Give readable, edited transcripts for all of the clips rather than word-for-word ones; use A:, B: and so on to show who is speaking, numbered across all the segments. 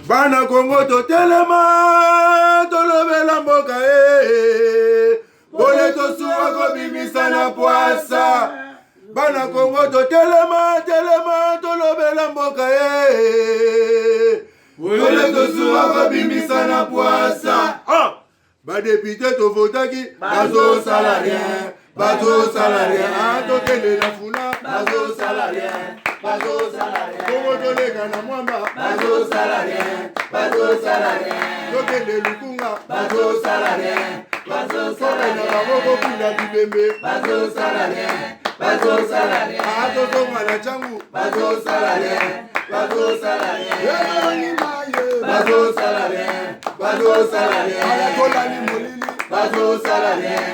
A: Bana Congo to telema tolobela mboka Bole to suwa ko bimisa na poasa Bana Congo to telema tolobela mboka Bole to suwa ko bimisa na poasa Ba député to votaki bazo salarien bazo salarien to tele na funa bazo salarien Congo to lega na mwamba bazo salarien to tele lukunga bazo salarien na baboko kula bibembe bazo salarien to zonga na changu bazo salarien ala kola ni molili bazo salarien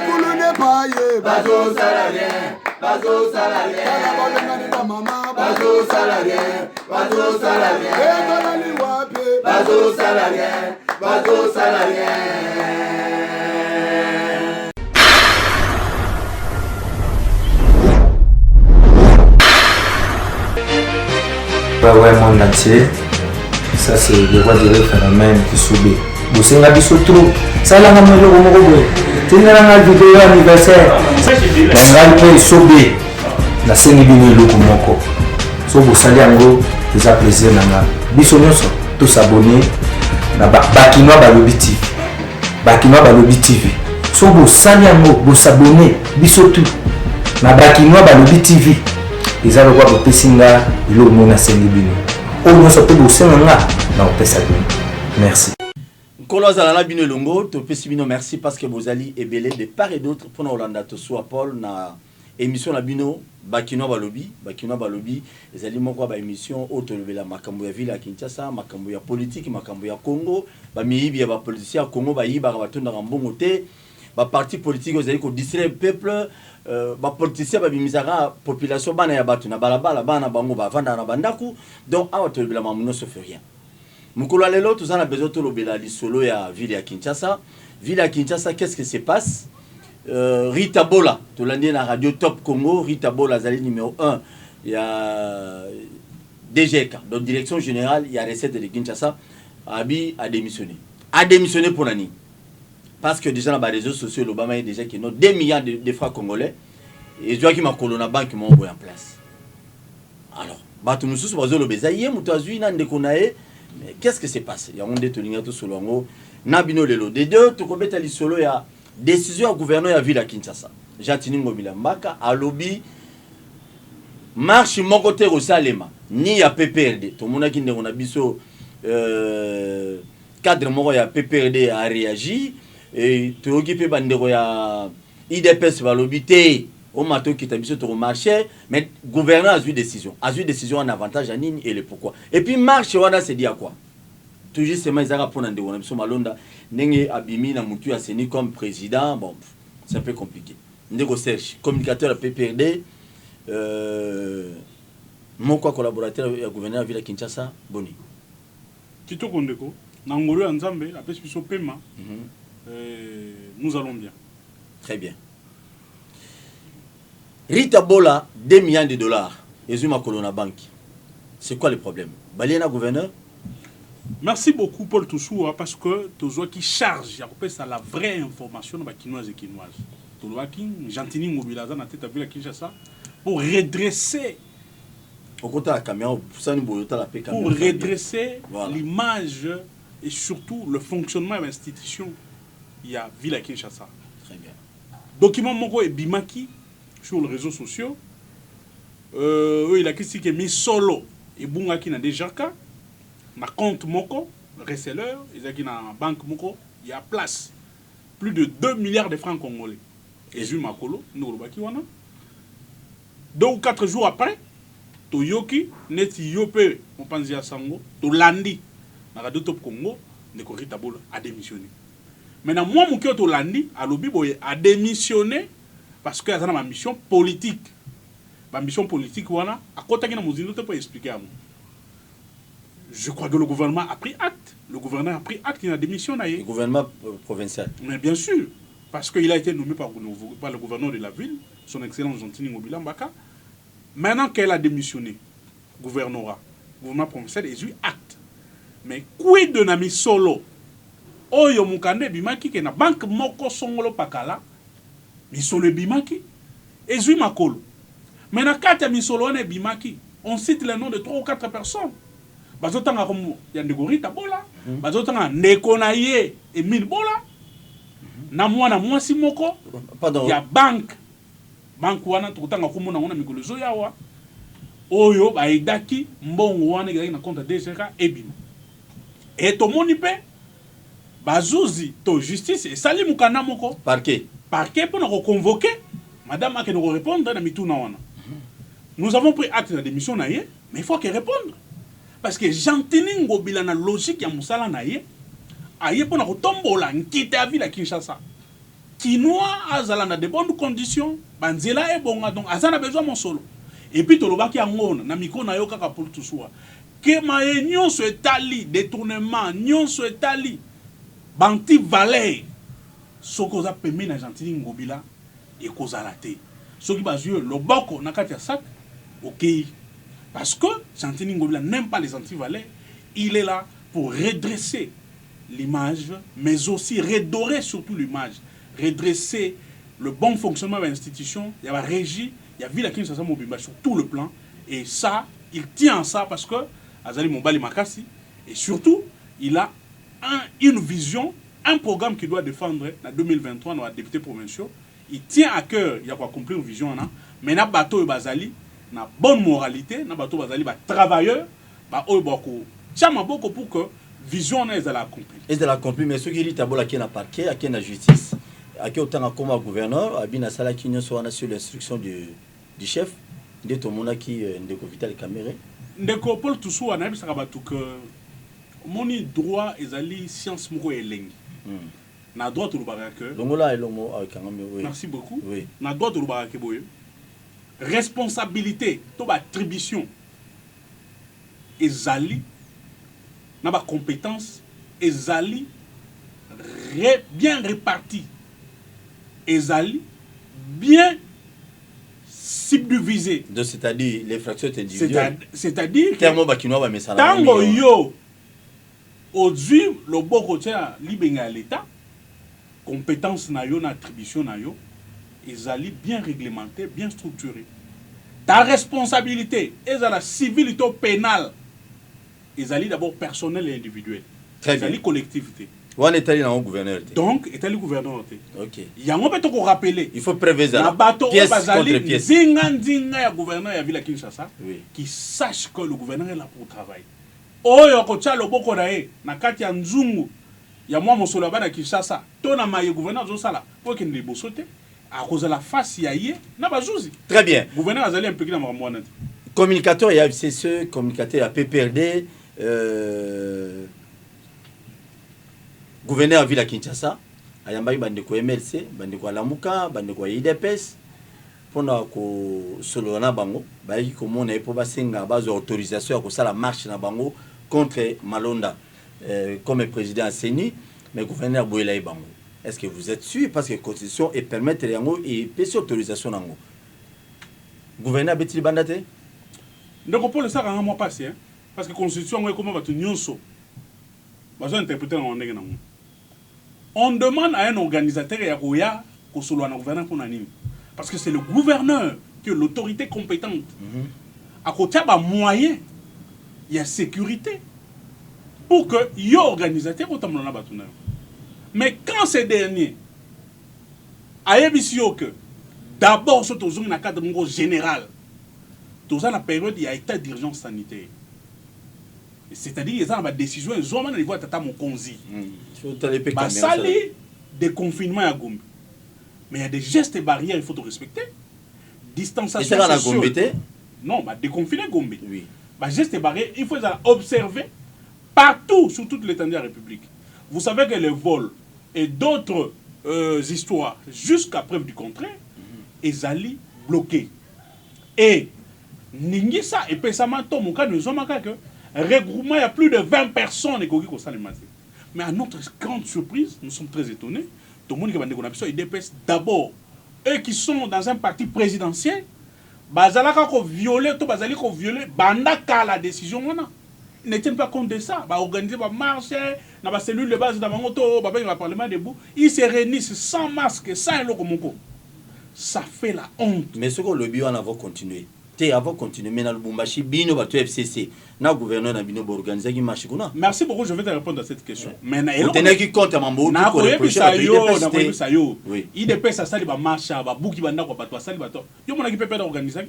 A: kulune paye bazo salarien ala balengani na mama bazo salarien kola ni wape bazo salarien
B: Ouais, monde entier. Ça, c'est le roi du phénomène qui subit. Vous savez, biso trop. Ça, là, on a le mot. Tu n'as pas de vidéo anniversaire. On a le pays subit. La scène est venue le kumoko. So, vous savez, en gros, vous avez plaisir. Biso nyonso, tous abonnés. Bakinois Balobi TV. Bakinois Balobi TV. So, vous savez, en gros, vous abonnés. Biso tout. Na Bakinois Balobi TV. Ils ont le droit de Pessinga, ils ont le Sengi. Merci.
C: Merci parce que vous allez ébeler de part et d'autre pour nous Hollanda to soit Paul na émission la bino Bakinois Balobi ils allaient moko ba émission auto lever la makambo ya ville à Kinshasa makambo ya politique makambo ya Congo ba miyibi ya ba politicien ya Congo ba yiba ba tonda mbongo te ba parti politique vous allez ko distraire peuple ba politicien ba bimisaka population bana ya batu na balabala bana bango ba vanda na bandaku donc awa to lever la mamuno se fait rien mukolo lelo tous en a besoin to lobela li solo ya ville ya Kinshasa qu'est-ce qui se passe Rita Bola to landi na radio Top Congo Rita Bola zali numéro 1 il y a DGK donc direction générale il y a recette de Kinshasa abi a démissionné pour l'année parce que déjà dans les réseaux sociaux l'Obama est déjà qui ont 2 milliards de francs congolais et je vois qu'il m'a collé na banque m'ont envoyé en place alors batu mususu bazolo bezaye mutazui na ndekonae qu'est-ce qui s'est passé il y a on détourné tout solo ngo na bino lelo de deux to kobeta li solo ya décision du gouverneur ya ville à Kinshasa Jatini Ngobila Mbaka a lobby marche mon côté au Salema ni ya PPRD to mona ki ndeko na biso cadre moko ya PPRD a réagi et to occupé bandeko ya IDPS va lobby té au mato qui t'a biso to marché mais gouverneur a eu décision en avantage à Nini et le pourquoi et puis marche wana c'est dit à quoi toujours c'est mais ça pour ndeko na biso malonda nenge abimi na mutu ya seni comme président bon c'est un peu compliqué ndeko Serge communicateur à PPRD mon collaborateur ya gouverneur de la ville de Kinshasa boni
D: kitoko ndeko na ngolo ya nzambe apesi biso pema nous allons bien
C: très bien Rita Bola 2 milliards de dollars ezuma kolona banque c'est quoi le problème balena gouverneur.
D: Merci beaucoup Paul Toussou parce que Tozo qui charge à la vraie information de Kinoise et Kinoise. Tozo qui Jantini Mobilaza na tête à ville Kinshasa pour redresser
C: au côté de la caméra
D: pour redresser l'image et surtout le fonctionnement de l'institution il y a ville Kinshasa.
C: Très bien.
D: Document moko et bimaki sur les réseaux sociaux il a qui mis solo et bunga qui na déjà cas na compte moko reseller ils ont na banque moko il y a place plus de 2 milliards de francs congolais et ju makolo no baki wana 2 ou 4 jours après toyoki neti yopé on pense ya sango to landi na radio Top Congo ndeko Rita Bola a démissionné maintenant moi mon to landi a lobi boye a démissionné parce que ça na ma mission politique wana a kota ki na mozindo te pour expliquer à moi. Je crois que le gouvernement a pris acte. Le gouverneur a pris acte, il a démissionné.
C: Le gouvernement provincial.
D: Mais bien sûr, parce qu'il a été nommé par le gouverneur de la ville, son excellence Jantini Ngobila Mbaka. Maintenant qu'elle a démissionné, gouvernorat, gouvernement provincial ezui acte. Mais quid de na misolo oyo mukande bimaki ke na banque moko songolo pakala misolo bimaki ezui makolo. Mais na kati ya misolo wana bimaki, on cite le nom de 3 ou 4 personnes. Bazotanga comme Yandegorita Bola, bazotanga Ndeko na ye Emile Bola. Na mwana mwasi moko ya banque wana tukutanga komona ngona mikolo zo yawa oyo baidaki mbongo wana ezalaki na compte DGK ebima. Et tomoni pe bazuzi to justice esali mukanda moko parquet pour nous convoquer madame a que nous répondre na mituna wana. Nous avons pris acte de la démission na ye, mais il faut qu'elle réponde parce que Jantini Ngobila na logique ya musala na ye aye pour nous tombola nkite a ville à Kinshasa. Kinoa azala na de bonnes conditions, banzela e bonga donc azana besoin mon solo. Et puis tolobaki angona na mikona yo kaka pour tout soit. Que maye nyonso etali détournement nyonso etali banti valet sokoza pemi na Jantini Ngobila et kozala te. Soki bazue loboko na kati ya sac OK. Parce que Jantini Ngobila n'aime pas les anti-valets, il est là pour redresser l'image mais aussi redorer surtout l'image. Redresser le bon fonctionnement de l'institution, il y a la régie, il y a Villa Kinshasa Mobimba sur tout le plan. Et ça, il tient à ça parce que Azali Mombali Makassi, et surtout, il a une vision, un programme qu'il doit défendre en 2023 dans les députés provinciaux. Il tient à cœur, il y a quoi accomplir une vision, mais na bateau et Bazali, na bonne moralité, na bateau Bazali, travailleur, tiens beaucoup pour que vision est accomplie.
C: Est accomplie, mais ce qui dit d'abord qui est dans parquet, qui est dans justice. À qui autant comme gouverneur, à bien sala qui soit sur l'instruction du chef, de tout monde qui ndeko Vital Kamere.
D: Ndeko Paul Toussou a nabi sakabatu que moni droit ezali science moko elengi. Na droit to lubaka que.
C: Longola elomo avec ngami oui.
D: Merci beaucoup.
C: Oui.
D: Na droit to lubaka que boye. Responsabilité to ba attribution ezali na ba compétence ezali bien réparti. Ezali bien subdivisé.
C: C'est-à-dire les fractions individuelles.
D: C'est-à-dire
C: tellement bakinoa ba mesana.
D: Tango yo aujourd'hui le boko tia libenga l'état compétence na yo na attribution na yo ezali bien réglementé, bien structuré. Ta responsabilité ezala civile ou pénale. Ezali d'abord personnel et individuel. Ezali collectivité.
C: On est allé dans le gouverneur.
D: Donc, est allé gouverneur.
C: Ok.
D: Il y a un peu de rappeler.
C: Il faut prévenir.
D: La bateau
C: pièce contre pièce.
D: Zinga gouverneur ya ville Kinshasa.
C: Oui.
D: Qui sache que le gouverneur est là pour travailler. Oyo ko tcha lo boko nae na kati ya nzungu ya mwa mosolo bana Kinshasa. To na maye gouverneur zo sala pour qu'il ne bosote à cause de la face ya ye na bazuzi.
C: Très bien.
D: Gouverneur azali impliqué dans mwana.
C: Communicateur ya FCC, communicateur ya PPRD gouverneur à Ville à Kinshasa, ayambaki bandeko MLC, bandeko Lamuka, bandeko IDPS, pona ko solona bango, bayi komona epo basenga bazo autorisation ya la marche na bango contre Malonda comme président Seni, mais gouverneur Boyela bango. Est-ce que vous êtes sûr parce que la constitution et permettre yango et pèse autorisation nango. Gouverneur Betili Bandate?
D: Donc pour le ça quand moi passé parce que constitution est comment va tenir nyonso. Bazo interpréter en ndenge nango. On demande à un organisateur et à Roya qu'on soit un gouverneur pour l'anime. Parce que c'est le gouverneur qui est l'autorité compétente. À côté, il y a moyen, il y a sécurité. Pour que y organisateur autant dans la bâtonneuse. Mais quand ces derniers, à que d'abord, c'est dans un cadre général, dans la période, il y a état d'urgence sanitaire. C'est-à-dire qu'ils ont une décision, ils ont une tata mon konzi. Sali des confinements à Gombe. Mais il y a des gestes et barrières, il faut respecter. Distanciation sociale. Non, déconfiner Gombe.
C: Oui.
D: Gestes et barrières, il faut observer partout sur toute l'étendue de la République. Vous savez que les vols et d'autres histoires, jusqu'à preuve du contraire, ils allaient bloquer. Et Ningisa et Pesamato, mon cas, nous avons que regroupement, il y a plus de 20 personnes qui ont ça. Mais à notre grande surprise, nous sommes très étonnés. Tout le monde qui va négocier, ils dépassent d'abord eux qui sont dans un parti présidentiel. bazalaka ko violer to bazali ko violer bandaka la décision wana. Ils ne tiennent pas compte de ça. Bah organiser ba marche na ba cellule de base dans bango to ba ba parlement debout, ils se réunissent sans masque, sans lokomoko. Ça fait la honte.
C: Mais ce que le bio en avant continué. T'es avant continuer mais dans le Bumbashi bino ba to FCC. Na gouverneur na bino organiser qui marche kuna.
D: Merci beaucoup, je vais te répondre à cette question.
C: Mais na tenez qui compte à mambo
D: na ko yebisa yo.
C: Oui.
D: Il dépêche ça sali ba marche ba buki banda ko bato sali bato. Yo mona ki peut organiser.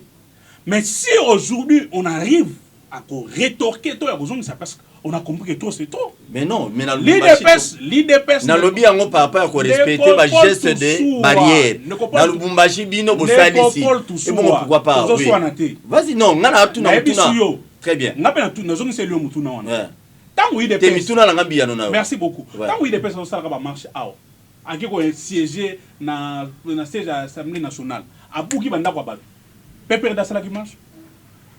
D: Mais si aujourd'hui on arrive à rétorquer tout, c'est parce qu'on a compris que tout c'est trop.
C: Mais non, mais dans
D: l'IDPS
C: dans le lobby en par rapport à respecter les gestes de barrière. Dans le Bumbashi bino bosali ici. Et bon pourquoi pas? Vas-y non, ngana tout na tout. Très bien.
D: Ngapena tout na zone c'est le mutu na wana. Tango IDPS. Merci beaucoup. Tango IDPS on sala ba marche ao. Aki ko siéger na siège à l'Assemblée nationale. Abuki banda kwa bato. Pépère da sala qui marche.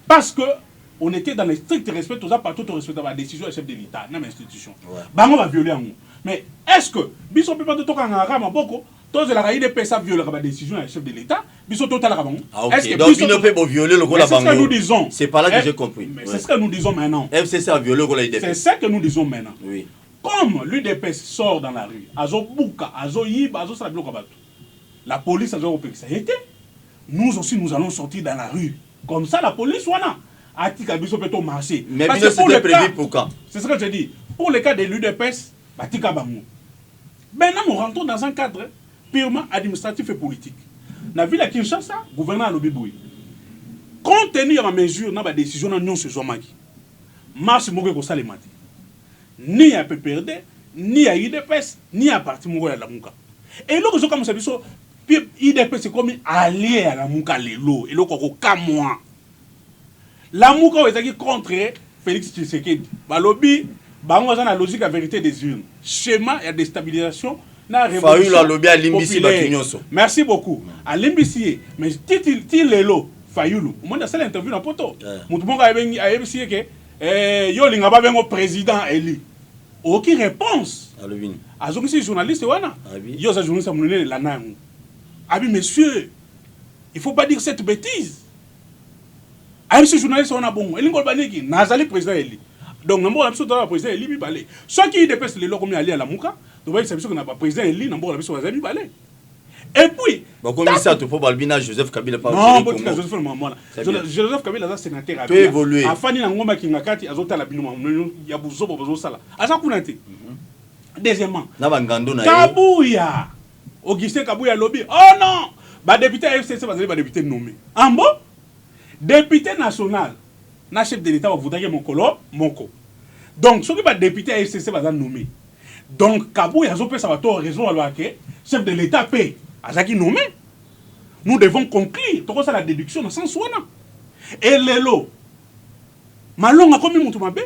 D: Parce que on était dans le strict respect, tout ça, partout, on respectait la décision du chef de l'État, dans l'institution. Bah, on va violer un mot. Mais est-ce que, biso peut pas de toka en arabe, beaucoup, tous les raïs de PSA violent la décision du chef de l'État, biso total arabe.
C: Est-ce que donc, il ne peut pas violer le rôle de la banque?
D: C'est ce que nous disons.
C: C'est pas là que j'ai compris.
D: C'est ce que nous disons maintenant.
C: FCC a violé le rôle de l'IDPS.
D: C'est ce que nous disons maintenant.
C: Oui.
D: Comme l'UDPS sort dans la rue, Azo Bouka, Azo Yib, Azo Sabilo Kabatou, la police a dit ça a été. Nous aussi, nous allons sortir dans la rue. Comme ça, la police, voilà. Marcher.
C: Mais c'était prévu pour quand?
D: C'est ce que je dis. Pour le cas de l'UDPS, maintenant nous rentrons dans un cadre purement administratif et politique. Dans la ville de Kinshasa, le gouverneur a lobby. Compte tenu de la mesure, de la décision de l'Union sur Zomaki, marche Mogo Salemati. Ni à PPRD, ni à IDPS, ni à parti Mogo à la Mouka. Et là, comme ça, IDPS c'est comme allié à la Mouka, les lots, et là, comme moi. La Mouka est contre Félix Tshisekedi. Balobi, bango na logique à vérité des urnes. Schéma et déstabilisation na révolution.
C: Fayulu lobby à Limbisi Bakinyoso.
D: Merci beaucoup. À Limbisi, mais ti lelo Fayulu. Au moins dans cette interview na poto. Mutu monga a Limbisi que yo linga ba bengo président élu. Aucune réponse.
C: Alobini.
D: Azongi journaliste wana. Yo za journaliste monene la nangu. Abi monsieur, il faut pas dire cette bêtise. Ah, ce journaliste, on a bon. Il y a Nazali président Eli. Donc, nous avons le président Eli Bibalé. Ceux qui dépassent les lois comme aller à la Mouka, nous voyons que nous avons le président Eli, nous avons le président Bibalé. Et puis.
C: Comme ça, tu peux Balbina, Joseph Kabila pas.
D: Non, Joseph Kabila, c'est sénateur.
C: Peut évoluer.
D: Afani Nangoma Kingakati, Azota la Binoma, Yabuzo, Bozosala. Aza Kunate. Deuxièmement, Kabouya. Augustin Kabouya lobby. Oh non! Bah, député FCC, va député nommé. En bon? Député national, na chef de l'État va voter mon colo, moko. Donc, ce qui va député à FCC va nommé. Donc, Kabou, il y a raison à que chef de l'État paie. Azaki nommé. Nous devons conclure. Tout ça la déduction dans le sens où on a. Et Lelo, Malong a commis mon toumabé.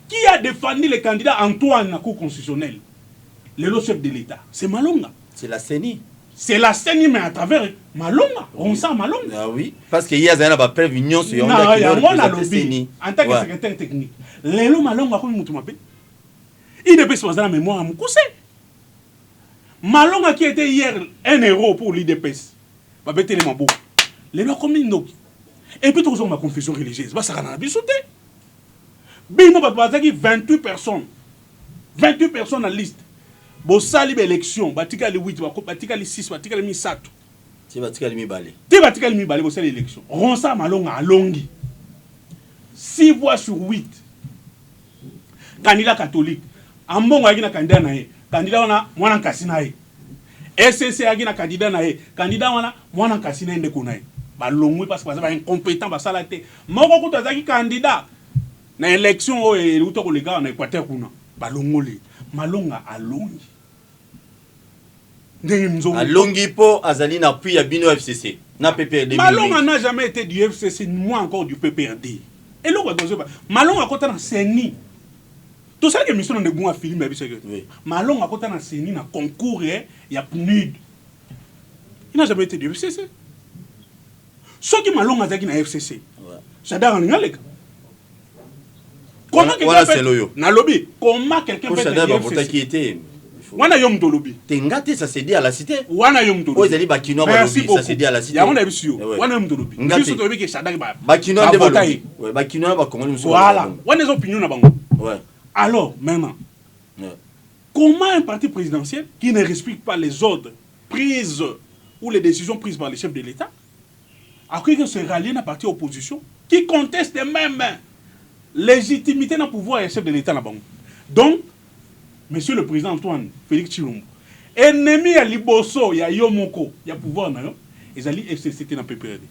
D: Qui a défendu le candidat Antoine à la Cour constitutionnelle? Lelo, chef de l'État. C'est Malonga.
C: C'est la CENI.
D: C'est la CENI, mais à travers Malonga. On sent Malonga.
C: Ah oui. Parce qu'il y a un preuve union sur
D: la lobby. En tant que secrétaire technique. Lelo Malonga, comme nous m'appelle. Il ne peut pas la mémoire à mon cousin. Malonga qui était hier un héros pour l'IDPS. Va bêter les mambous. Lelo comme il nous. Et puis toujours ma confession religieuse. Ça va bisouter. Bino Batbazaki 28 personnes. 28 personnes en liste. Bo sali élection, batika les 8, batika les 6, batika les 7.
C: Ti batika les balé.
D: Ti batika les balé bo sali élection. Ronsa Malonga alongi. 6 voix sur 8. Candidat catholique. Ambongo agina candidat nae. Candidat wana mwana nkasi nae. SCC agina candidat nae. Candidat wana mwana nkasi nae ndeko nae. Balongwe parce que ba incompétent ba sala te. Moko kutazaki candidat na élection o e uto ko lega na Équateur kuna. Balongoli. Malonga alongi.
C: Alongi po azali na puis ya bino FCC. Na PPRD.
D: Malonga n'a jamais été du FCC, moins encore du PPRD. Et là, Malonga a côté na CENI. Tout ça que mission de bon à film Malonga a côté na CENI na concours il y a PNUD. Il n'a jamais été du FCC. Ce qui Malonga a dit na FCC. J'adore en Galek. Comment quelqu'un peut na lobby? Comment quelqu'un peut
C: dire FCC qui était
D: wana yom tolobi
C: Tengate, ça s'est dit à la cité.
D: wana yom tolobi
C: Oh, ils allaient bakino balobi, ça s'est dit à la cité.
D: ya wana bisio
C: Ouais.
D: wana yom tolobi
C: Ngate.
D: biso tolobi ke Shadrack ba
C: Bakino de balobi. Ouais, bakino ba Congolais muso.
D: voilà wana zo opinion na bango.
C: Ouais.
D: Alors maintenant
C: Ouais.
D: comment un parti présidentiel qui ne respecte pas les ordres prises ou les décisions prises par les chefs de l'État a cru que se rallier à un parti opposition qui conteste même légitimité dans le pouvoir et chef de l'État là-bas. Donc, monsieur le président Antoine Félix Tshilombo, ennemi à Liboso, il y a Yomoko, il y a pouvoir, ils allaient FCCT dans le PPRD.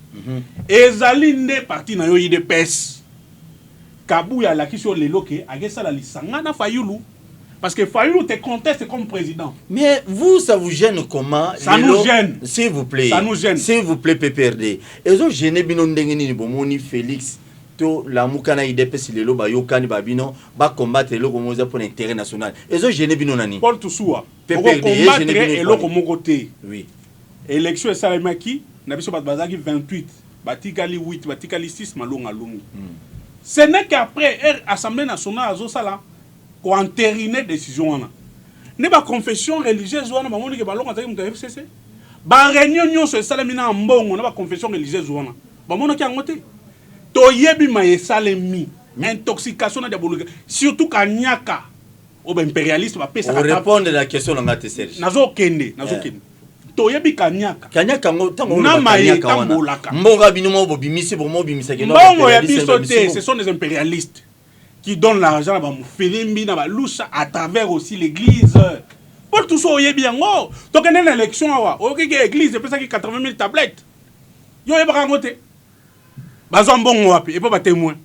D: Ils allaient ne parti dans le IDPS. Kabou, il y a la question de l'éloque, il y a ça la Lissangana Fayoulou. Parce que Fayoulou te conteste comme président.
C: Mais vous, ça vous gêne comment?
D: Ça nous gêne.
C: S'il vous plaît.
D: Ça nous gêne.
C: S'il vous plaît, PPRD. Ils ont gêné Bino Ndengeni Bomoni Félix. To la Moukana IDPS lelo ba yokani ba bino ba combattre le Gomoza pour l'intérêt national. Ils ont gêné Bino Nani.
D: Paul Toussoua.
C: PPRD
D: combattre et l'autre mon côté.
C: Oui.
D: Élection et Salamaki, Nabiso Bazaki 28, Batikali 8, Batikali 6, Malonga Lungi. Ce n'est qu'après l'Assemblée nationale, Azosala, qu'on entériné décision. Ne pas confession religieuse, on a dit que Balonga Takim FCC. Ba réunion sur Salamina en bon, on a pas confession religieuse. Ba mona ki angote. Toyebi maye salemi. Intoxication na diabolique. Surtout Kanyaka. Au impérialiste va pesa.
C: On répond à la question de Ngate Serge.
D: Nazo kende. Toyebi Kanyaka.
C: Kanyaka tango
D: na maye tambolaka.
C: Mbonga bino mo bobimisi pour mo bimisa ke no.
D: Mbongo ya biso te, ce sont des impérialistes qui donnent l'argent à Filimbi na Lusha à travers aussi l'église. Pour tout ça oyebi yango. Donc une élection awa. OK église pesa ki 80 000 tablettes. Yo yeba rangote. Bazambongo wapi et pas témoin.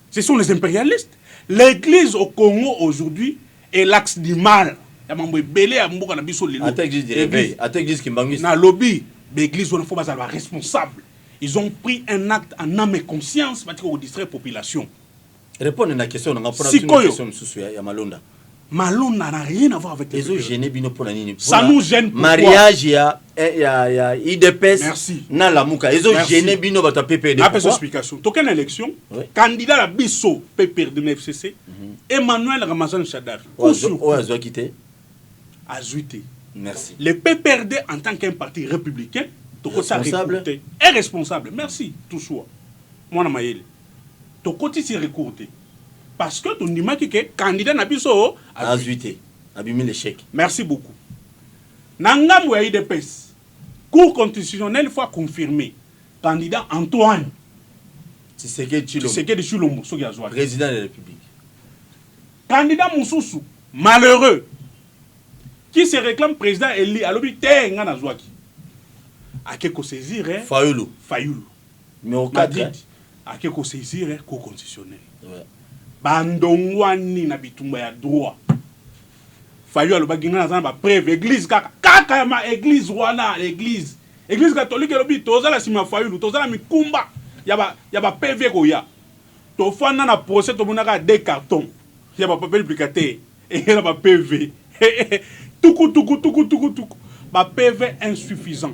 D: Ce sont les impérialistes. L'église au Congo aujourd'hui est l'axe du mal. Ya mambo belé ya mboka na biso lelo.
C: Attaque du réveil, attaque du Kimbangi.
D: Na lobby, l'église on faut pas être responsable. Ils ont pris un acte en âme et conscience pour distraire la population.
C: Répondre à la question, on a pas
D: une
C: question sur Malonda.
D: Malonda n'a rien à voir avec
C: les autres gênés bino pour la nini.
D: Ça nous gêne pourquoi?
C: Mariage ya IDPS.
D: Merci.
C: Na la muka. Les autres gênés bino bata PPRD.
D: Après explication. Token élection, candidat à Bisso PPRD de FCC, Emmanuel Ramazan Chadar.
C: Où a quitté?
D: Azuité.
C: Merci.
D: Le PPRD en tant qu'un parti républicain,
C: responsable
D: est responsable. Merci, tout soit. Moi, je suis côté si recourté. Parce que tu dis que le candidat n'a pas
C: azuité. Abîmé l'échec.
D: Merci beaucoup. Nangam ou IDPS, Cour constitutionnelle fois confirmé. Candidat Antoine.
C: C'est ce que
D: de Tshilombo,
C: président de la République.
D: Candidat Moussoussou, malheureux, qui se réclame président Eli, à l'objet de Nazouaki. À quelque saisir,
C: Fayoulou.
D: Mais au Madrid, à quelque saisir, Cour constitutionnelle. Bandongwani na bitumba ya droit. Fayoulou, le bagina na preuve, église, kaka ma église, wana, église. Église catholique, l'objet, toza la sima Fayoulou, toza la mikumba, yaba PV koya. Tofana na procès, tomunaka des cartons. Yaba papier publicateur, et yaba PV. Toukou. Bah, PV insuffisant.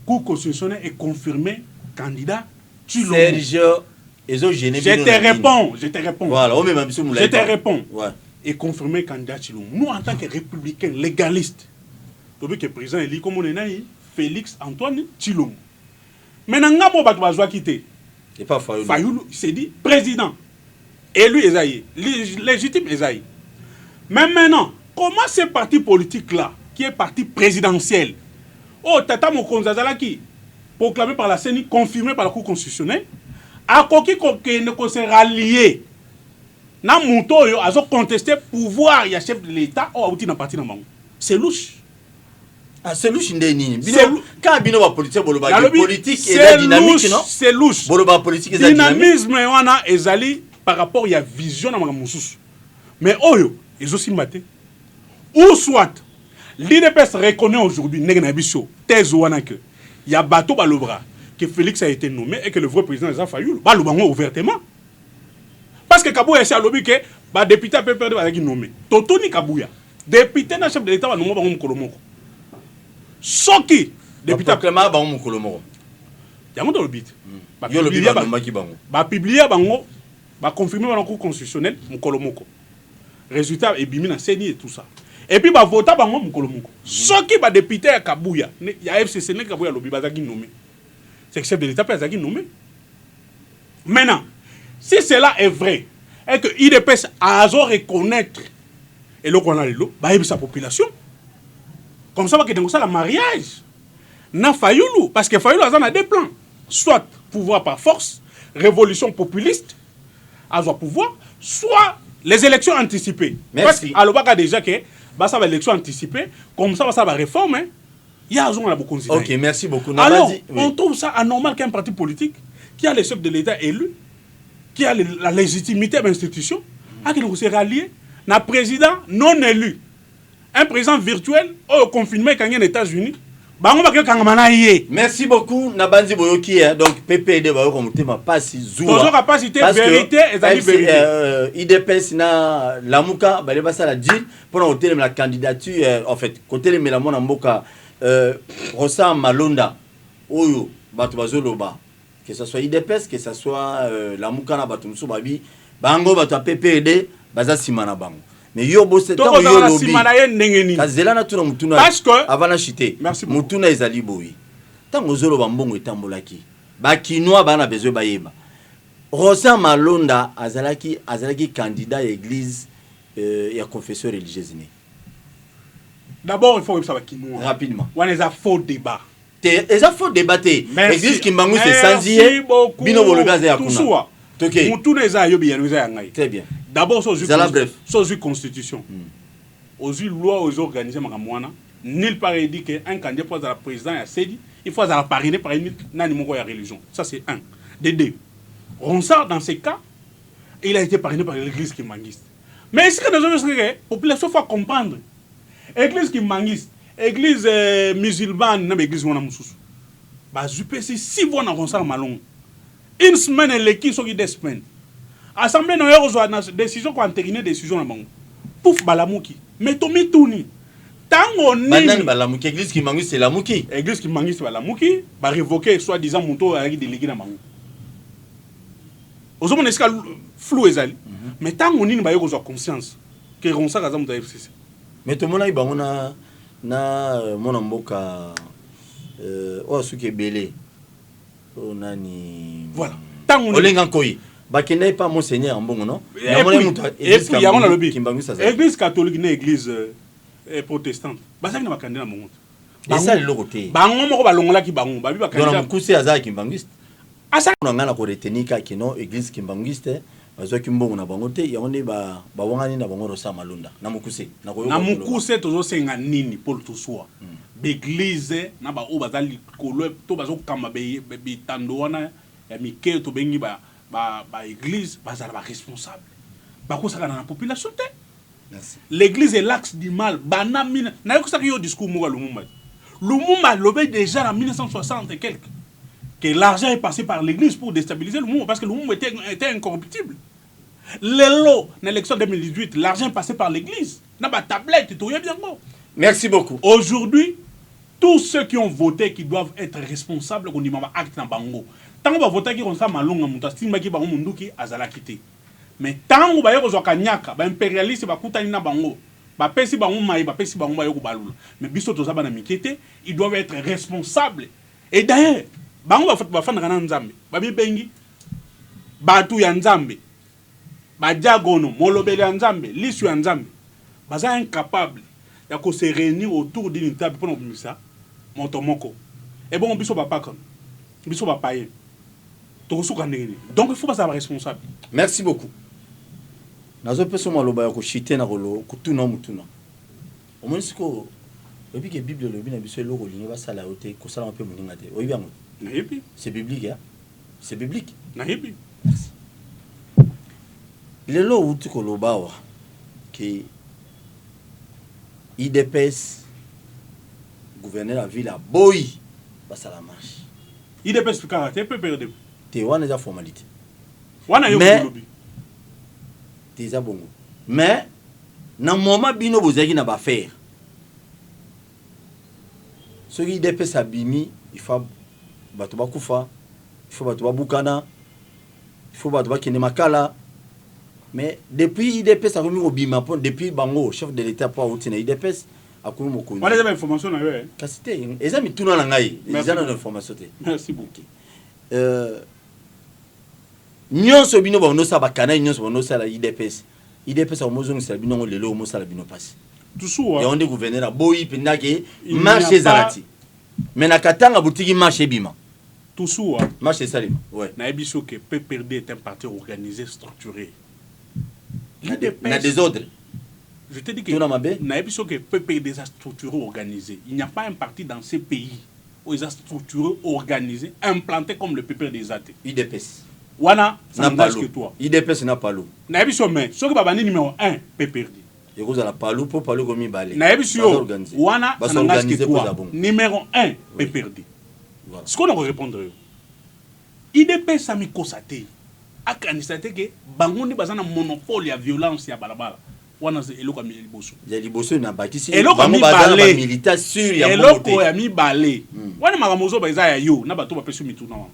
D: Cour constitutionnelle est confirmé candidat Tshilombo.
C: Sergio, ils ont gêné.
D: Je te réponds.
C: Voilà,
D: je te réponds.
C: Ouais.
D: Et confirmé candidat Tshilombo. Nous, en tant que républicains légalistes, tu veux que le président élit comme on est Félix Antoine Tshilombo. Maintenant, on va quitter.
C: C'est pas Fayoulou.
D: Fayoulou, c'est dit président. Élu Esaïe. Légitime Esaïe. Mais maintenant, comment ce parti politique-là, qui est parti présidentiel, Tata Mokonzazala qui, proclamé par la CENI, confirmé par la Cour constitutionnelle, a ne se rallier, na mouto yo, a contesté pouvoir, il y a chef de l'État, c'est louche.
C: Ah, c'est louche, quand Bino va politique, politique
D: est
C: dynamique, non?
D: C'est louche.
C: Politique est
D: dynamisme, wana ezali par rapport à la vision de Moussous. Mais oyo, ils aussi maté. Ou soit, l'IDPS reconnaît aujourd'hui, il y a bateau balobra, que Félix a été nommé et que le vrai président Eza Fayoulou, balobango ouvertement. Parce que Kabouya c'est à l'objet que le député a perdu avec nommé. Totoni Kabouya, député na chef de l'État va nommer Bango Mkolomoko. Soki, député a
C: proclamé Bango Mkolomoko.
D: Il y a un autre but.
C: Il
D: va publier Bango, va confirmer dans la Cour constitutionnelle Mkolomoko. résultat et bimi na seni et tout ça et puis ba vota bango mukolo moko soki ba député ya Kabuya ya FCC ne Kabuya lobi bazaki nommé c'est que chef de l'état peut azaki nommé maintenant si cela est vrai et que IDPS a reconnaître et le qu'on a le ba sa population comme ça va que ça la mariage na Fayulu parce que Fayulu a des plans soit pouvoir par force révolution populiste à pouvoir soit les élections anticipées.
C: Merci.
D: Parce que déjà que ça va élection anticipée comme ça va réforme hein. Il y a besoin de beaucoup de
C: OK, merci beaucoup.
D: Alors, on trouve ça anormal qu'un parti politique qui a les chefs de l'État élus, qui a la légitimité de l'institution, a qu'il se rallier un président non élu. Un président virtuel au confinement quand il y a les États-Unis.
C: Merci beaucoup Nabanzi Boyoki donc PPD ba ko mutema pasi zuwa
D: toujours capacité vérité et vérité
C: IDPS na lamuka bale basala deal pour hôtel la candidature en fait côté la mona mboka Rosa Malonda oyo batu bazoloba que ça soit IDPS que ça soit lamuka na batu musu babi bango batu PPD baza simana bango mais yo bosse tant yo lobi kazela na tuna mutuna
D: parce que
C: avant la chité mutuna ezali boyi tant ozolo bambongo etambolaki ba kinwa bana besoin bayeba Rosa Malonda azalaki candidat à l'église ya confession religieuse né
D: d'abord il faut que ça va kinwa
C: rapidement
D: on les a faux débat
C: eza faux débatté église Kimbangu c'est sanzié bino bologaza ya kuna
D: mutuna eza yobi ya ngai
C: très bien.
D: D'abord, sur la constitution, aux lois, aux organisés, nulle part il dit qu'un candidat pour la présidence, il faut la parrainer par une religion. Ça, c'est un. De deux. Ronsard, dans ces cas, il a été parrainé par l'église kimbanguiste. Mais est-ce que la population faut comprendre l'église kimbanguiste, l'église musulmane, l'église Wanamoussous. Bah, je peux si 6 mois dans Ronsard Malong. Une semaine, l'équipe sont 2 semaines. Assemblée n'a pas décision qu'on entérine décision na bango. Pouf balamuki. Mais tomi touni. Tango ni.
C: Banane balamuki église qui mangue c'est la muki.
D: Église qui mangue c'est balamuki. Ba révoquer soit disant monto avec délégué na bango. Ozomo neska flou ezali. Mais tango ni ba yoko zo conscience que ronsa kaza muta FCC.
C: Mais to mona ibango na mona mboka o suki belé. O nani.
D: Voilà.
C: Tango olenga koyi. Bakene pas monseigneur en bon non.
D: Et puis il y a on a lobby. Église catholique n'est église protestante. Bazaki na bakandela mongo.
C: Et ça le côté.
D: Bango moko balongola ki bango babi bakandela.
C: Donc kusi azaki kimbangiste.
D: Asa
C: on ngana ko retenika kino église kimbangiste bazaki mbongo na bango te ya on ba wangani na bango Rosa Malonda. Na mukuse tozo
D: senga nini pour tout soit. L'église na ba o bazali kolo to bazo kamba be tando wana ya mike to bengi ba église bazala ba responsable bako saka na population te.
C: Merci.
D: L'église est l'axe du mal banamina na yo saka yo discours mo Lumumba lobé déjà en 1960 et quelques que l'argent est passé par l'église pour déstabiliser Lumumba parce que Lumumba était incorruptible. Lelo na l'élection 2018 l'argent est passé par l'église na ba tablette tout bien bon.
C: Merci beaucoup.
D: Aujourd'hui tous ceux qui ont voté qui doivent être responsables qu'on dit mama acte na bango. Tant qu'on va voter qui Rosa Malonga mutastima ki bango munduki azala kité. Mais tant qu'on va yoko zokanyaka ba impérialiste ba kutani na bango. Ba pesi bango mai ba pesi bango ba yoko balula. Mais biso to zaba na mikete, ils doivent être responsables. Et d'ailleurs, bango ba fana kana nzambe. Ba bibengi batu ya nzambe. Ba diagono molobeli ya nzambe, lisu ya nzambe. Baza incapable ya ko se réunir autour d'une table pour nous ça. Montomoko. Et bon biso ba pas comme biso ba payer. Donc il faut pas savoir responsable.
C: Merci beaucoup. Nazo peso maloba ya ko chiter na rolo kutuna mutuna. Au moins siko et puis que Bible le bien biso loko linga ba sala ote ko sala un peu muninga te. Oyi biango.
D: Na yepi.
C: C'est biblique hein. C'est biblique.
D: Na yepi.
C: Merci. Le lo uti ko lobawa que IDPS gouverneur la ville a boy ba sala marche.
D: IDPS karaté peut perdre.
C: Te wana za formalité.
D: Wana yo lobby.
C: Te za bongo. Mais na moment bino bozaki na ba faire. Ce qui DPS abimi, il faut bato bakufa, il faut bato babukana, il faut bato bakene makala. Mais depuis IDPS a remis au bima depuis bango chef de l'état pour outina IDPS a komi mo konzi.
D: Wala za information na yo.
C: Kasite eza mituna na ngai. Eza na information te.
D: Merci beaucoup.
C: Nyonso bino ba no sa bakana nyonso ba no sa la IDPS. IDPS a mozo ngisala bino lelo mo sala bino passe.
D: Tout ça.
C: Et on est gouverneur à boyi pendake marché zalati. Mais na katanga boutique marché bima.
D: Tout ça.
C: Marché salim. Ouais.
D: Na ebiso que PPRD est un parti organisé, structuré.
C: Na désordre.
D: Je te dis que na ebiso que PPRD est structuré, organisé. Il n'y a pas un parti dans ces pays où ils sont structurés, organisés, implantés comme le PPRD des AT.
C: IDPS.
D: Wana, ça n'engage que toi.
C: IDPS n'a pas l'eau.
D: Na ebiso mais, ce que babani numéro 1, PPRD.
C: Et vous allez pas l'eau pour parler comme balé.
D: Na ebiso, wana, ça n'engage que toi. Numéro 1, PPRD.
C: Voilà.
D: Ce qu'on a répondre, IDPS a mis constaté, a constaté que bangondi bazana monopole ya violence ya balabala. Wana c'est eloko mi liboso.
C: Ya liboso na bakisi.
D: Eloko mi balé.
C: Militaire sur ya
D: eloko ya mi balé. Wana magamozo ba eza ya yo na bato ba pesu mituna wana.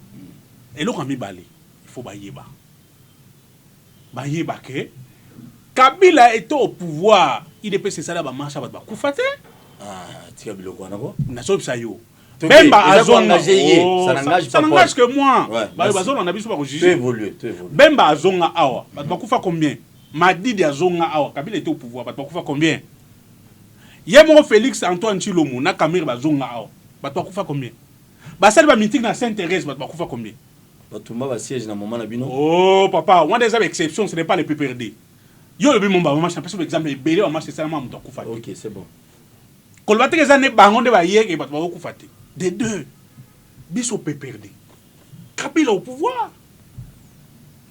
D: Eloko mi balé. Il faut bayeba. Bayeba que Kabila était au pouvoir, IDPS ça là ba marche ba kufate.
C: Ah, tika biloko wana ko.
D: Na so bisa yo. Bemba azonga ça n'engage que moi. Bazona na biso ba juger.
C: Évoluer.
D: Bemba azonga awa. Bakufa combien? Madidi azonga awa. Kabila était au pouvoir. Bakufa combien? Yemo Félix Antoine Chilomo na Kamir bazonga awa. Bakufa combien? Basali ba meeting na Saint-Thérèse bakufa combien?
C: Batumba ba siège na moment na bino.
D: Oh papa, on des exceptions, ce n'est pas les PPRD. Yo le bimomba match par exemple belé on match c'est seulement muto kufa.
C: OK, c'est bon.
D: Kolbate que ça ne bangonde ba yé ba kufa te. Des deux, biso PPRD. Kabila au pouvoir.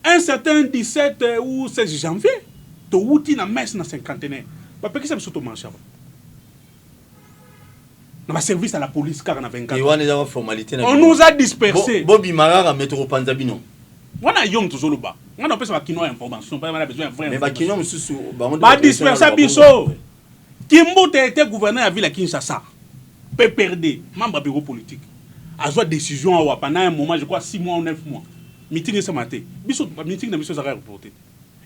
D: Un certain 17 ou 16 janvier, to wuti na messe na cinquantenaire. Ba peki ça biso to marché. Na ma service à la police car na 24.
C: Et on est en formalité.
D: On nous a dispersés.
C: Bobi Marara mettre au Panzabino.
D: On a yom to zolo ba. On a besoin de information, pas besoin de vraie.
C: Mais ba kino mususu
D: ba disperser biso. Kimbo était gouverneur à ville à Kinshasa. PPRD, membre bureau politique, a joué décision pendant un moment, je crois 6 mois ou 9 mois. Meeting ce matin. Meeting de M. Zara reporté.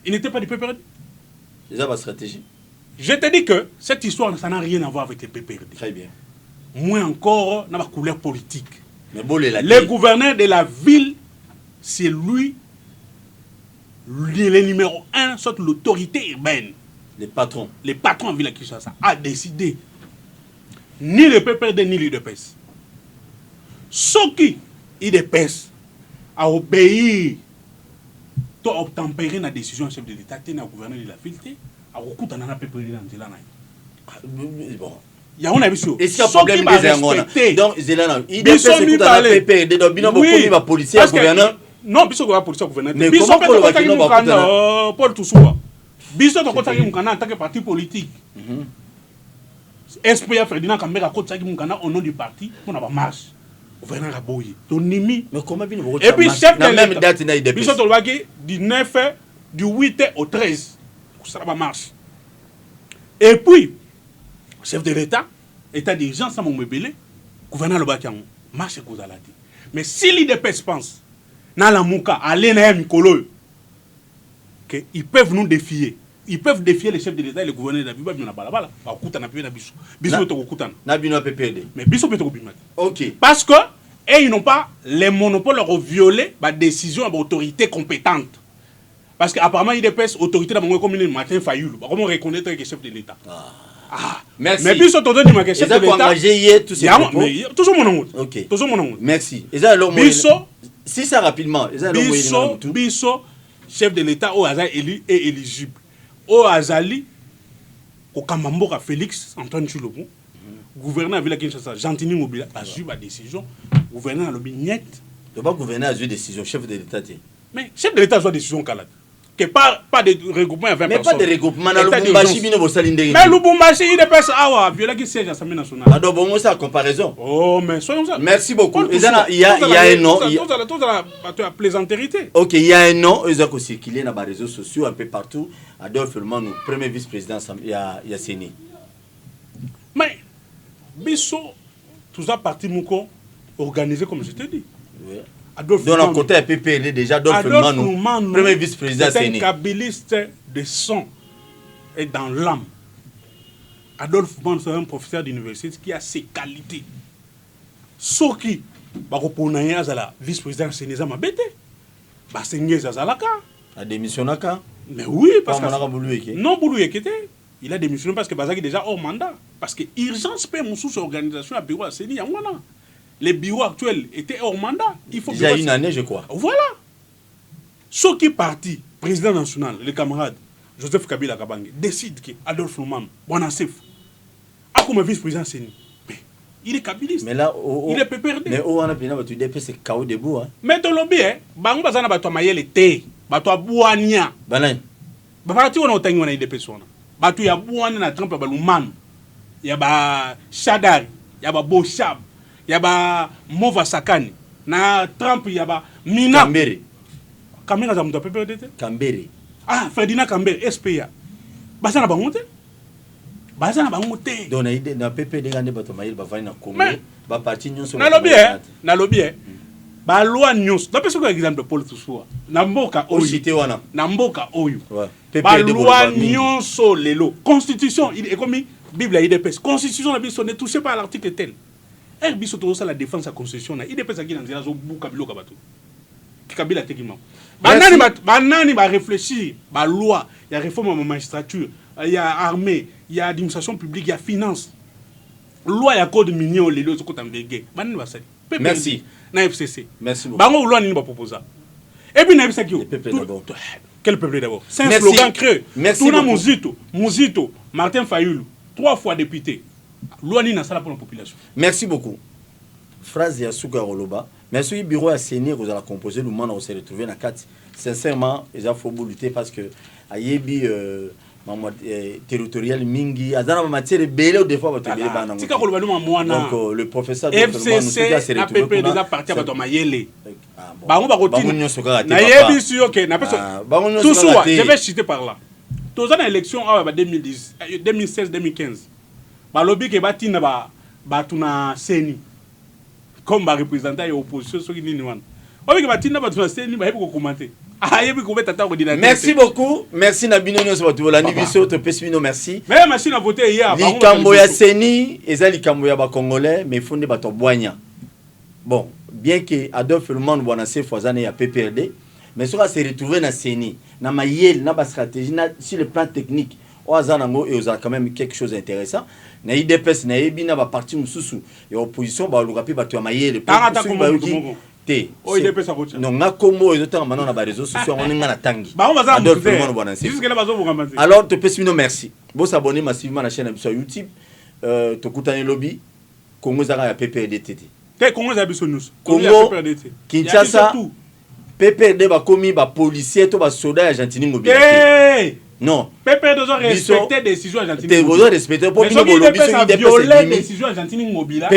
D: Il n'était pas du PPRD.
C: C'est ça ma stratégie.
D: Je te dis que cette histoire, ça n'a rien à voir avec le PPRD.
C: Très bien.
D: Moins encore, dans la couleur politique.
C: Mais bon,
D: le gouverneur de la ville, c'est lui, le numéro 1, soit l'autorité urbaine.
C: Les patrons.
D: Les patrons de Ville Kinshasa a décidé. Ni le PPRD ni l'IDPS. Ce qui l'IDPS a obéi, a obtempéré la décision du chef de l'État, le gouverneur de la ville, a recoupé dans la PPRD dans Zélana.
C: Bon.
D: Il y a un avis sur.
C: Est-ce qu'il y a un problème des Zélana? Donc, Zélana, l'IDPS est tout à la PPRD, donc, bino bokomi ba policier à gouverneur.
D: Non, biso ko ba policier gouverneur.
C: Mais comment pour le bakino ba kutana?
D: Paul Toussoua. Biso to kotaki mukana en tant que parti politique. SPA Ferdinand Kambeka kotaki mukana au nom du parti pour la marche. Gouverneur Aboyi. Tonimi.
C: Mais comment bien vous
D: et puis chef de
C: même date na IDPS.
D: Biso to lwaki du 9 du 8 au 13. Ça va marche. Et puis chef de l'État, état d'urgence à mon mebele, gouverneur Lobakian, marche Kozalati. Mais si l'IDPS pense na la muka aller na Mikolo que ils peuvent nous défier. Ils peuvent défier les chefs de l'État et le gouverneur de la Bible na balabala. Ba kuta na pied na biso. Biso to kutana.
C: Na bino PPRD.
D: Mais biso peut bimaki.
C: OK.
D: Parce que ils n'ont pas les monopoles leur violer la décision de l'autorité compétente. Parce qu'apparemment IDPS autorité dans mon commune Martin Fayoulou. Comment reconnaître que chef de l'État?
C: Merci.
D: Mais biso to donner ma chef de l'État.
C: Engagé tout
D: ça. Toujours mon nom.
C: OK.
D: Toujours mon nom.
C: Merci. Et ça alors
D: biso
C: si ça rapidement,
D: biso chef de l'État au hasard élu et éligible. Au Azali, au Kamamboka Félix Antoine Chilomo, gouverneur de la ville de Kinshasa, Gentini Mobila, a suivi la décision, gouverneur de la Bignette.
C: Le gouverneur a suivi décision, chef de l'État.
D: Mais chef de l'État a suivi décision calade. Que pas de regroupement à 20
C: mais
D: personnes.
C: Mais pas de regroupement, dans le Lubumbashi, bino bosalinde.
D: Mais Lubumbashi, il dépasse awa, viola qui siège à l'Assemblée nationale.
C: Ah donc bon, ça comparaison.
D: Oh mais soyons ça.
C: Merci beaucoup. Il y a un nom.
D: Tout à la plaisanterie.
C: OK, il y a un nom, ils ont circulé dans les réseaux sociaux un peu partout. Adolphe Elmano, premier vice-président, il y a Séné.
D: Mais biso tout ça parti mouko organisé comme je te dis.
C: Oui.
D: Adolphe
C: Dans le
D: Lumanu.
C: côté PPRD déjà, Adolphe Lumanu, premier vice-président
D: c'est un
C: CENI.
D: kabyliste de sang et dans l'âme. Adolphe Lumanu, c'est un professeur d'université qui a ses qualités. Sauf qui, la vice-président CENI, ça m'a bêté. C'est
C: A démissionné quand?
D: mais oui, parce que...
C: Non,
D: il a démissionné parce que Bazaki est déjà hors mandat. Parce que l'urgence paie mon sous-organisation à bureau à CENI. Les bureaux actuels étaient hors mandat. Il faut
C: il y a une année, je crois.
D: Voilà. Ce qui est parti, président national, le camarade Joseph Kabila Kabange, décide que Adolphe Lumanu, Bonasef, a comme vice-président CENI. Mais il est kabiliste.
C: Mais là,
D: il est PPRD.
C: Mais on a bien tu DP c'est KO debout hein.
D: Mais dans lobby bango bazana bato mayele te, bato abuania.
C: Banan.
D: Baparti on otangi wana IDP sona. Bato ya buania na Trump ba Lumanu. Ya ba Shadari, ya ba Boshab, ya ba Mova Sakani. Na Trump ya ba Mina
C: Kambere.
D: Kamera za mtu PPRD te?
C: Kambere.
D: Ah, Ferdinand Kambere, SPA. Bazana bango te? Bazana bango te.
C: Donc na ide na PPRD ngande bato mayele ba vana Congo. Ba parti nyonso.
D: Na lobby ba loi nyonso. Na pesa ko exemple Paul Tousoua. Na mboka oyo.
C: Cité wana.
D: Na mboka oyo.
C: Ouais.
D: Ba loi nyonso lelo. Constitution, il est comme Bible à IDPS. Constitution na biso ne touché pas à l'article tel. Er biso to ça la défense à constitution na IDPS aki na nzela zo buka biloka bato. Kabila tekima. Banani ba réfléchir, ba loi, il y a réforme à la magistrature, il y a armée, il y a administration publique, il y a finance. Loi, il y a code mignon, les lois, banani ba sali.
C: Merci.
D: Na FCC.
C: Merci beaucoup.
D: Bango loi ni ba proposer. Et puis na FCC qui quel peuple d'abord? C'est un slogan creux.
C: Merci.
D: Tuna Muzito, Martin Fayulu, 3 fois député. Loi ni na sala pour la population.
C: Merci beaucoup. Phrase ya Suga Roloba. Merci au bureau à Sénir, vous allez composer, le monde s'est retrouvé dans 4. Sincèrement, il faut lutter parce que Ayebi territorial mingi, azana matière belé des fois votre donc le professeur
D: FCC a PP déjà parti à Mayele. Bango ba continue. Na yebi sur que na personne. Tout ça, je vais citer par là. Tous les élections en 2010, 2016, 2015. Ba lobby ke batina ba tuna CENI. Comme ba représentant et opposition ceux qui ni wan. Obi ke batina ba tuna CENI ba yebo ko commenter.
C: Merci beaucoup. Merci Nabino Nyosobotola Nibiso te pesino merci.
D: Mais machine a voté hier.
C: Likambo ya Seni, eza likambo ya ba Congolais mais fonde ba to boanya. Bon, bien que Adolphe Lumanu Bonasef Fozane ya PPRD, mais sera se retrouver na Seni, na mayel, na ba stratégie na sur le plan technique. Oazanango et oza quand même quelque chose d'intéressant. Na IDPS na yebi na ba parti mususu et opposition ba lukapi ba to mayel. Non, na Congo et autant maintenant na ba réseaux sociaux on nga na tangi. Adolphe Lumanu Bonasef. Alors te pesino merci. Bon s'abonner massivement à la chaîne sur YouTube. To kutane lobby Congo zara ya PPRD TT.
D: Congo za biso news.
C: Congo Kinshasa PPRD ba komi ba policier to ba soldat argentini mobilité. Non.
D: PPRD doit respecter décision argentine.
C: Tu dois respecter pour
D: que violer décision argentine mobile.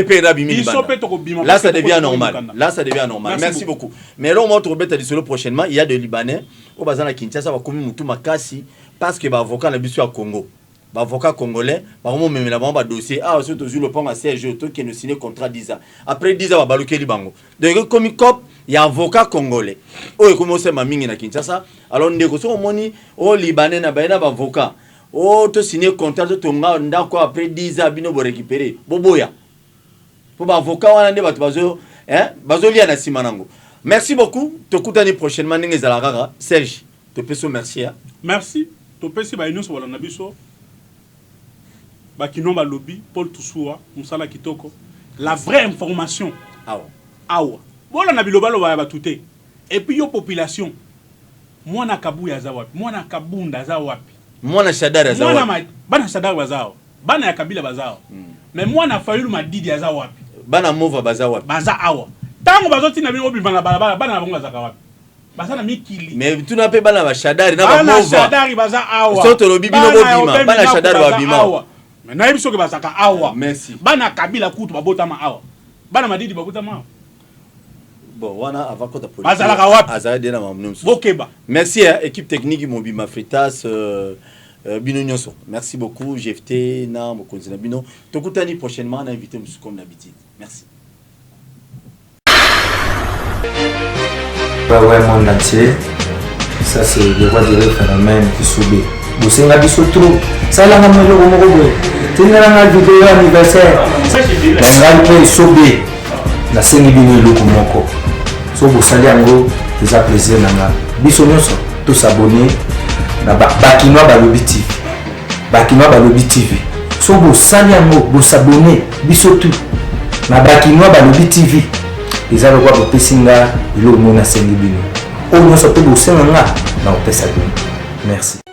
C: Là ça devient normal. Là ça devient normal. Merci beaucoup. Mais là on montre bête à prochainement, il y a des Libanais au bazana Kinshasa ba komi mutu makasi parce que ba avocat na biso à Congo. Ba avocat congolais, ba mo même la ba dossier surtout sur le pont à Serge to qui ne signé contrat 10 ans. Après 10 ans ba baluke libango. Donc comme cop il y a avocat congolais. Oh comment c'est ma mingi na Kinshasa. Alors ndeko so moni o libanais na ba avocat. Oh to signé contrat to nga ndako après 10 ans bino bo récupérer. Boboya. Pour ba avocat wana nde bazo bazo lia na simanango. Merci beaucoup. To kutani prochainement ndenge za la rara. Serge, te peso merci.
D: Merci. To pesi ba union so wala na biso. Bakinomba lobby, Paul Tousoua, Moussala Kitoko, la vraie information. Awa. Voilà na bilobalo ba batouté. Et puis yo population. Moi na kabu ya zawapi, moi na kabunda zawapi.
C: Moi na Shadari ya zawapi.
D: Moi na bana Shadari bazao. Bana ya Kabila bazao. Mais moi na Fayulu Madidi ya zawapi.
C: Bana Mova bazawapi.
D: Baza awa. Tango bazoti na bino bibana bana bana bonga zakawapi. Baza na mikili.
C: Mais tu n'as pas bana ba Shadari na ba Mova.
D: Bana Shadari baza awa.
C: Soto lobi bino bobima, bana Shadari ba bima.
D: Mais na biso ke basaka awa.
C: Merci.
D: Bana Kabila kutu babotama awa. Bana Madidi babotama awa.
C: Bon, wana avant que ta police.
D: Bazalaka wapi?
C: Azade na mamnum.
D: Bokeba.
C: Merci équipe technique Mobima Fritas Bino Nyonso. Merci beaucoup GFT na mokonzi na bino. Tokutani prochainement na invité comme d'habitude. Merci.
B: Ouais, monde entier. Ça, c'est le roi du phénomène qui subit. Vous savez, biso trop. Ça, là, on a le mot. Tu n'as pas de vidéo anniversaire. On a le subit. La scène est bien le moko. So, vous savez, en gros, vous avez plaisir. Biso, nous sommes tous abonnés. Bakinois Balobi TV. Bakinois Balobi TV. So, vous savez, en gros, vous abonnez. Biso tout. Na Bakinois Balobi TV. Les avons quoi pour Pessinga, il a au moins 5 000. Au moins, ça peut vous faire un. Non, merci.